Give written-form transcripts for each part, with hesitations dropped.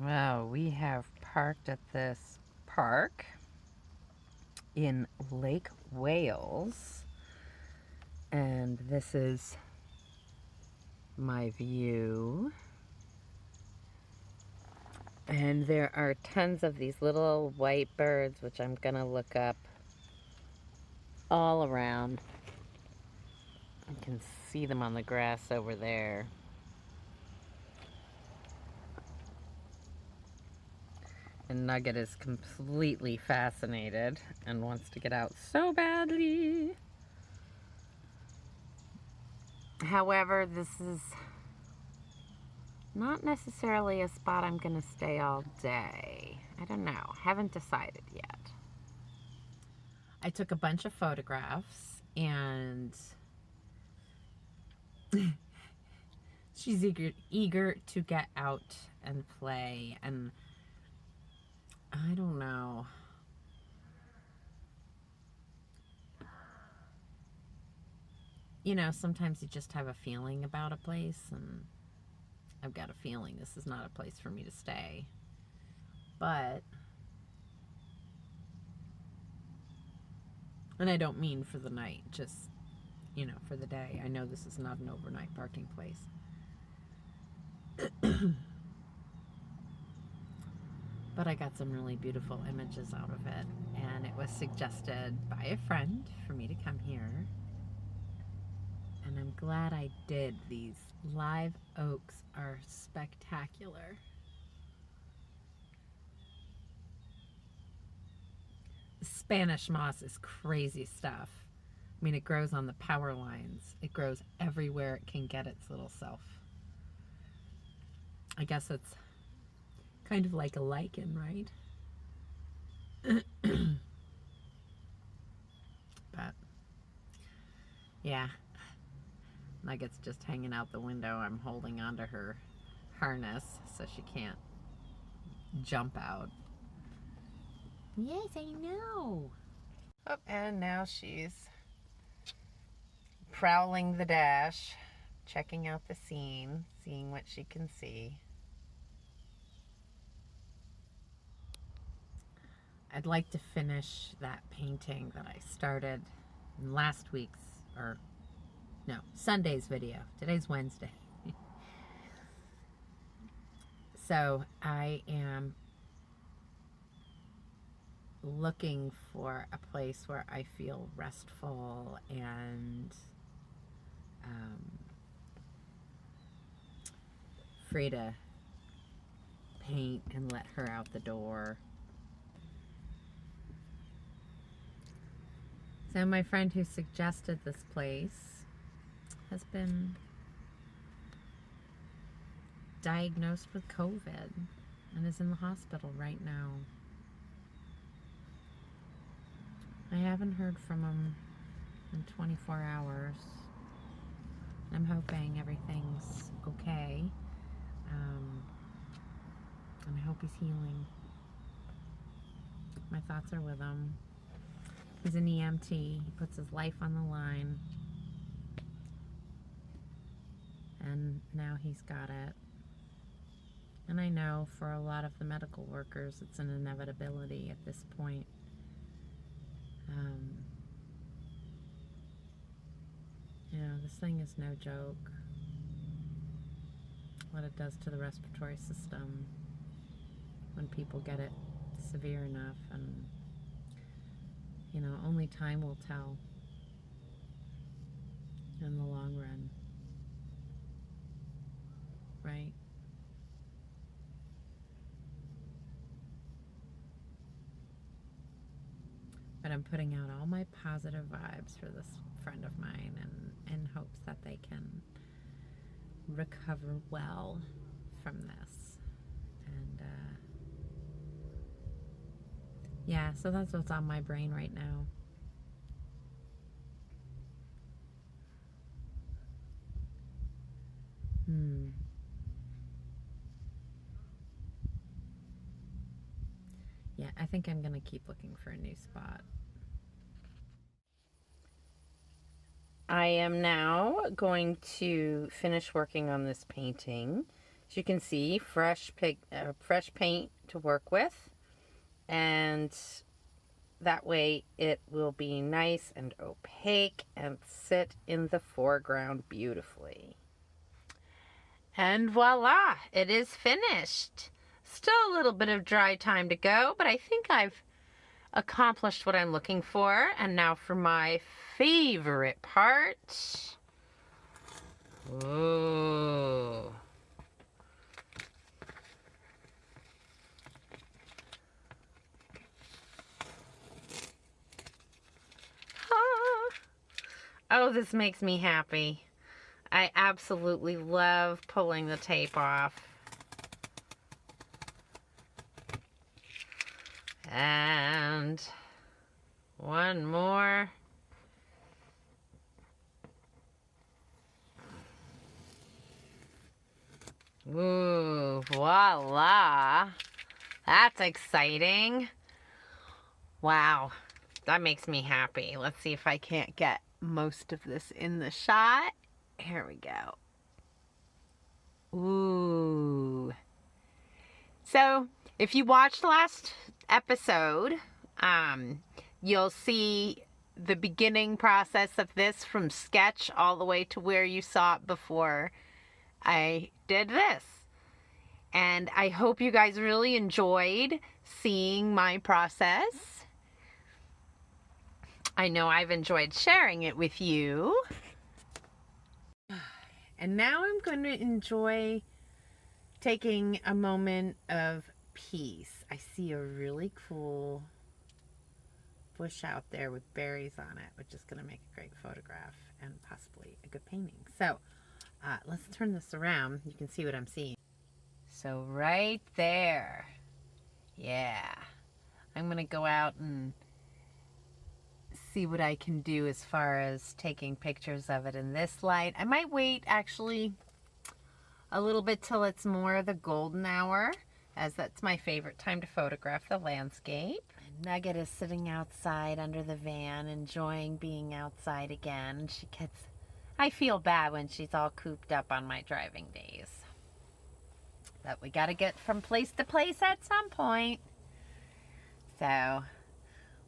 Well, we have parked at this park in Lake Wales, and this is my view. And there are tons of these little white birds, which I'm gonna look up, all around. You can see them on the grass over there. And Nugget is completely fascinated and wants to get out so badly. However, this is not necessarily a spot I'm going to stay all day. I don't know. Haven't decided yet. I took a bunch of photographs and she's eager to get out and play, and I don't know. You know, sometimes you just have a feeling about a place, and I've got a feeling this is not a place for me to stay. But, and I don't mean for the night, just, you know, for the day. I know this is not an overnight parking place. But I got some really beautiful images out of it, and it was suggested by a friend for me to come here. And I'm glad I did. These live oaks are spectacular. Spanish moss is crazy stuff. I mean, it grows on the power lines. It grows everywhere it can get its little self. I guess it's kind of like a lichen, right? But, yeah. Nugget's just hanging out the window. I'm holding onto her harness so she can't jump out. Yes, I know. Oh, and now she's prowling the dash, checking out the scene, seeing what she can see. I'd like to finish that painting that I started in last week's, or no, Sunday's video. Today's Wednesday. So I am looking for a place where I feel restful and free to paint and let her out the door. So my friend who suggested this place has been diagnosed with COVID and is in the hospital right now. I haven't heard from him in 24 hours. I'm hoping everything's okay. And I hope he's healing. My thoughts are with him. He's an EMT. He puts his life on the line. And now he's got it. And I know for a lot of the medical workers, it's an inevitability at this point. You know, this thing is no joke. What it does to the respiratory system when people get it severe enough, and you know, only time will tell in the long run, right? But I'm putting out all my positive vibes for this friend of mine, and in hopes that they can recover well from this. And yeah, so that's what's on my brain right now. Yeah, I think I'm gonna keep looking for a new spot. I am now going to finish working on this painting As you can see, fresh paint to work with, and that way it will be nice and opaque and sit in the foreground beautifully. And voila, it is finished. Still a little bit of dry time to go, but I think I've accomplished what I'm looking for. And now for my favorite part. Ooh. Oh, this makes me happy. I absolutely love pulling the tape off. And one more. Ooh, voila. That's exciting. Wow, that makes me happy. Let's see if I can't get most of this in the shot. Here we go. Ooh. So, if you watched last episode, you'll see the beginning process of this from sketch all the way to where you saw it before I did this. And I hope you guys really enjoyed seeing my process. I know I've enjoyed sharing it with you. And now I'm going to enjoy taking a moment of peace. I see a really cool bush out there with berries on it, which is going to make a great photograph and possibly a good painting. So let's turn this around. You can see what I'm seeing. So right there. Yeah. I'm going to go out and see what I can do as far as taking pictures of it in this light. I might wait actually a little bit till it's more the golden hour, as that's my favorite time to photograph the landscape. Nugget is sitting outside under the van, enjoying being outside again. I feel bad when she's all cooped up on my driving days. But we gotta get from place to place at some point. So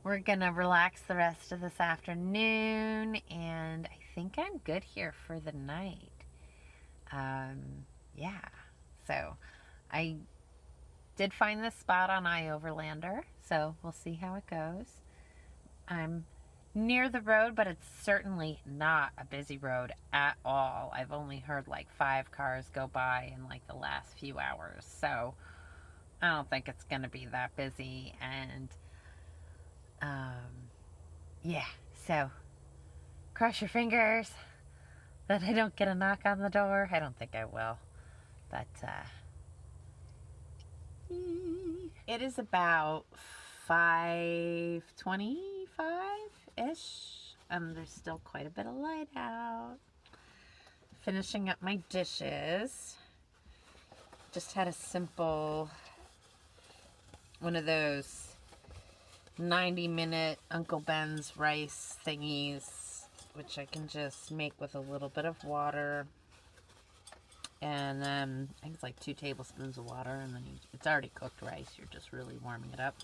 we're gonna relax the rest of this afternoon, and I think I'm good here for the night. Yeah, so I did find this spot on iOverlander, so we'll see how it goes. I'm near the road, but it's certainly not a busy road at all. I've only heard like 5 cars go by in like the last few hours, so I don't think it's gonna be that busy. And yeah, so cross your fingers that I don't get a knock on the door. I don't think I will, but it is about 5:25-ish, and there's still quite a bit of light out. Finishing up my dishes. Just had a simple one of those 90-minute Uncle Ben's rice thingies, which I can just make with a little bit of water, and then I think it's like 2 tablespoons of water, and then it's already cooked rice. You're just really warming it up.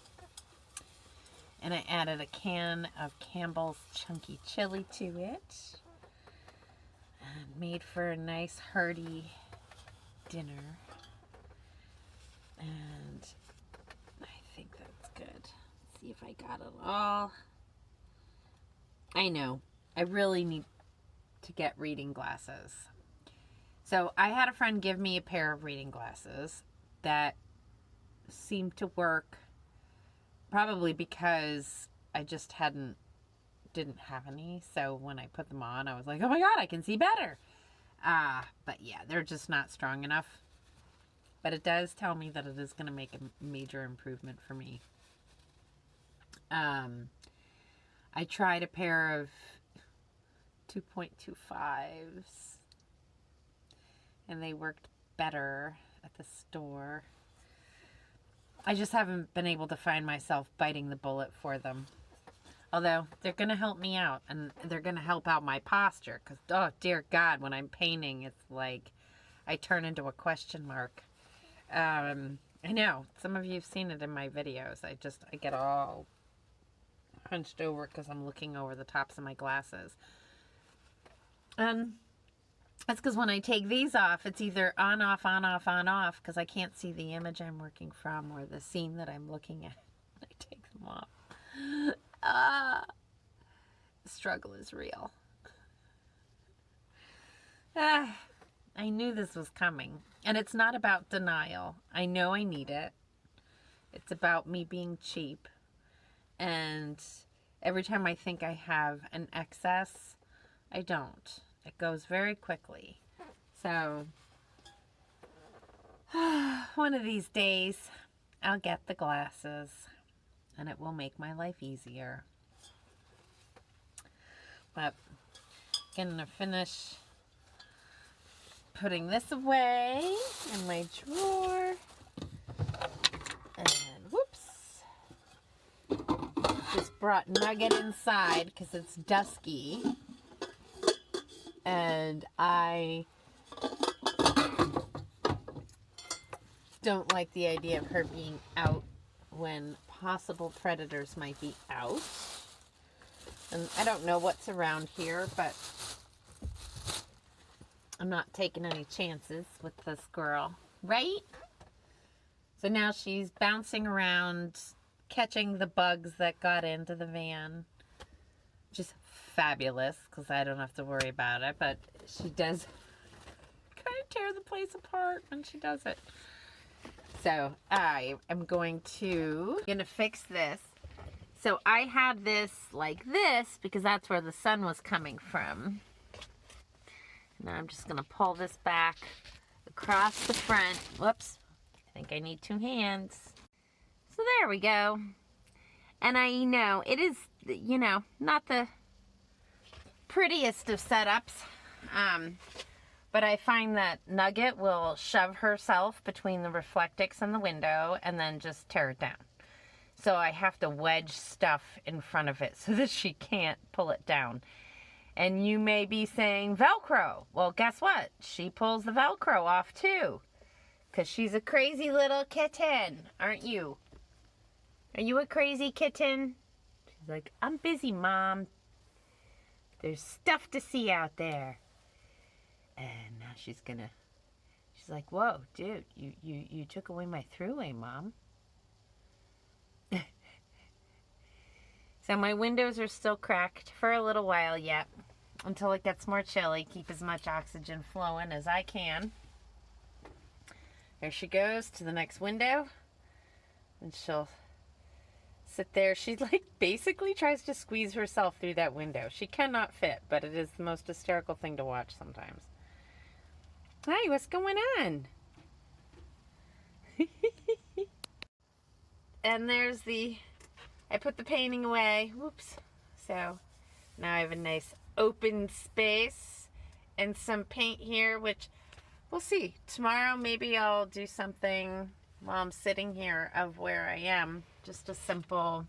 And I added a can of Campbell's chunky chili to it, and made for a nice hearty dinner. And I think that's good. Let's see if I got it all. I know, I really need to get reading glasses. So I had a friend give me a pair of reading glasses that seemed to work, probably because I just didn't have any. So when I put them on, I was like, oh my God, I can see better. But yeah, they're just not strong enough. But it does tell me that it is going to make a major improvement for me. I tried a pair of 2.25s, and they worked better at the store. I just haven't been able to find myself biting the bullet for them. Although, they're going to help me out, and they're going to help out my posture. Because, oh, dear God, when I'm painting, it's like I turn into a question mark. I know, some of you have seen it in my videos. I get all hunched over because I'm looking over the tops of my glasses. And that's because when I take these off, it's either on, off, on, off, on, off, because I can't see the image I'm working from or the scene that I'm looking at. I take them off. The struggle is real. I knew this was coming. And it's not about denial. I know I need it. It's about me being cheap. And every time I think I have an excess, I don't. It goes very quickly. So, one of these days, I'll get the glasses, and it will make my life easier. But, I'm gonna finish putting this away in my drawer. And, whoops. Just brought Nugget inside because it's dusky. And I don't like the idea of her being out when possible predators might be out. And I don't know what's around here, but I'm not taking any chances with this girl, right? So now she's bouncing around, catching the bugs that got into the van. Just fabulous, because I don't have to worry about it, but she does kind of tear the place apart when she does it. So I am going to fix this. So I had this like this because that's where the sun was coming from. Now I'm just going to pull this back across the front. Whoops, I think I need 2 hands. So there we go. And I know it is, not the prettiest of setups, but I find that Nugget will shove herself between the Reflectix and the window and then just tear it down. So I have to wedge stuff in front of it so that she can't pull it down. And you may be saying Velcro. Well, guess what? She pulls the Velcro off too, because she's a crazy little kitten, aren't you? Are you a crazy kitten? She's like, I'm busy, Mom. There's stuff to see out there. And now she's like, whoa, dude, you took away my throughway, Mom. So my windows are still cracked for a little while yet, until it gets more chilly. Keep as much oxygen flowing as I can. There she goes to the next window. And she'll sit there. She basically tries to squeeze herself through that window. She cannot fit, but it is the most hysterical thing to watch sometimes. Hi, what's going on? And there's I put the painting away. Whoops. So now I have a nice open space and some paint here, which we'll see. Tomorrow maybe I'll do something while I'm sitting here of where I am. Just a simple,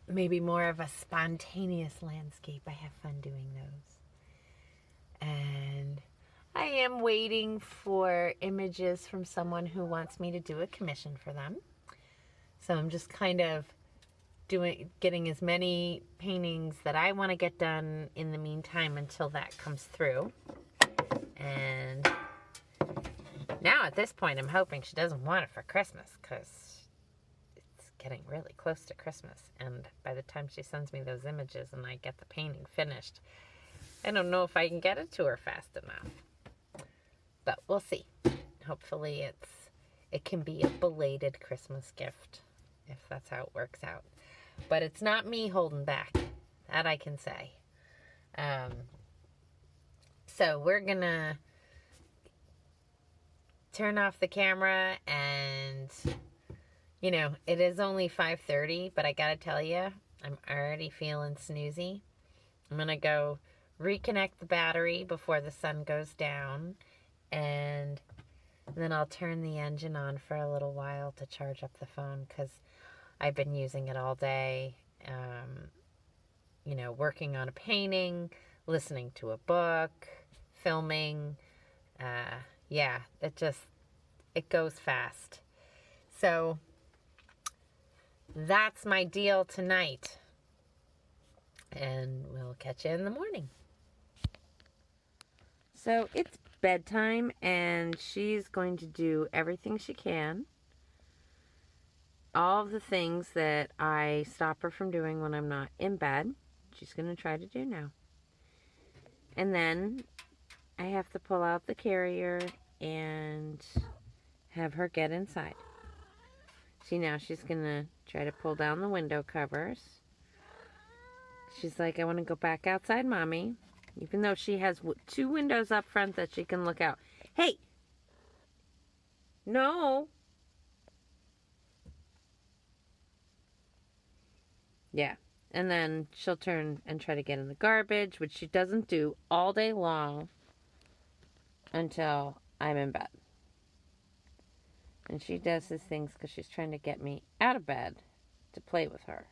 maybe more of a spontaneous landscape. I have fun doing those. And I am waiting for images from someone who wants me to do a commission for them. So I'm just kind of getting as many paintings that I want to get done in the meantime until that comes through. And now at this point, I'm hoping she doesn't want it for Christmas, because it's getting really close to Christmas. And by the time she sends me those images and I get the painting finished, I don't know if I can get it to her fast enough. But we'll see. Hopefully it can be a belated Christmas gift, if that's how it works out. But it's not me holding back. That I can say. So we're going to turn off the camera, and, it is only 5:30, but I got to tell you, I'm already feeling snoozy. I'm going to go reconnect the battery before the sun goes down, and then I'll turn the engine on for a little while to charge up the phone, because I've been using it all day, working on a painting, listening to a book, filming. Yeah, it goes fast. So that's my deal tonight. And we'll catch you in the morning. So it's bedtime, and she's going to do everything she can. All of the things that I stop her from doing when I'm not in bed, she's going to try to do now. And then I have to pull out the carrier and have her get inside. See, now she's going to try to pull down the window covers. She's like, I want to go back outside, Mommy. Even though she has 2 windows up front that she can look out. Hey! No! Yeah. And then she'll turn and try to get in the garbage, which she doesn't do all day long until I'm in bed. And she does these things because she's trying to get me out of bed to play with her.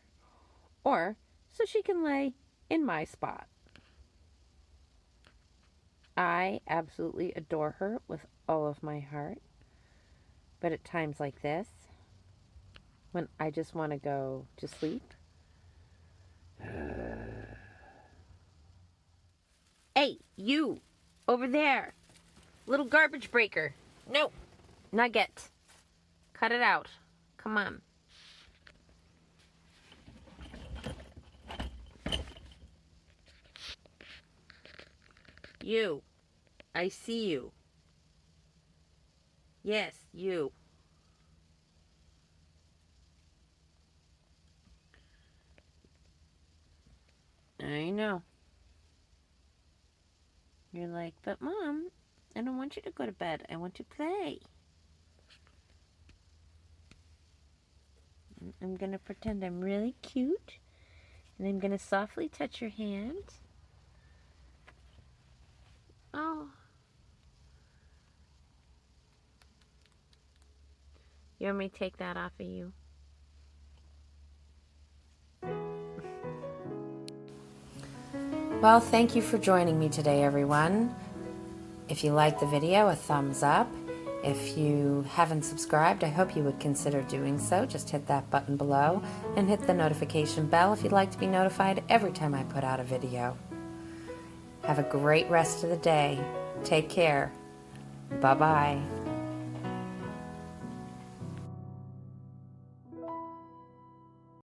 Or so she can lay in my spot. I absolutely adore her with all of my heart. But at times like this, when I just want to go to sleep, hey, you, over there, little garbage breaker. No, Nugget. Cut it out. Come on. You. I see you. Yes, you. I know. You're like, but Mom, I don't want you to go to bed. I want to play. I'm going to pretend I'm really cute. And I'm going to softly touch your hand. Oh. You want me to take that off of you? Well, thank you for joining me today, everyone. If you liked the video, a thumbs up. If you haven't subscribed, I hope you would consider doing so. Just hit that button below and hit the notification bell if you'd like to be notified every time I put out a video. Have a great rest of the day. Take care. Bye-bye.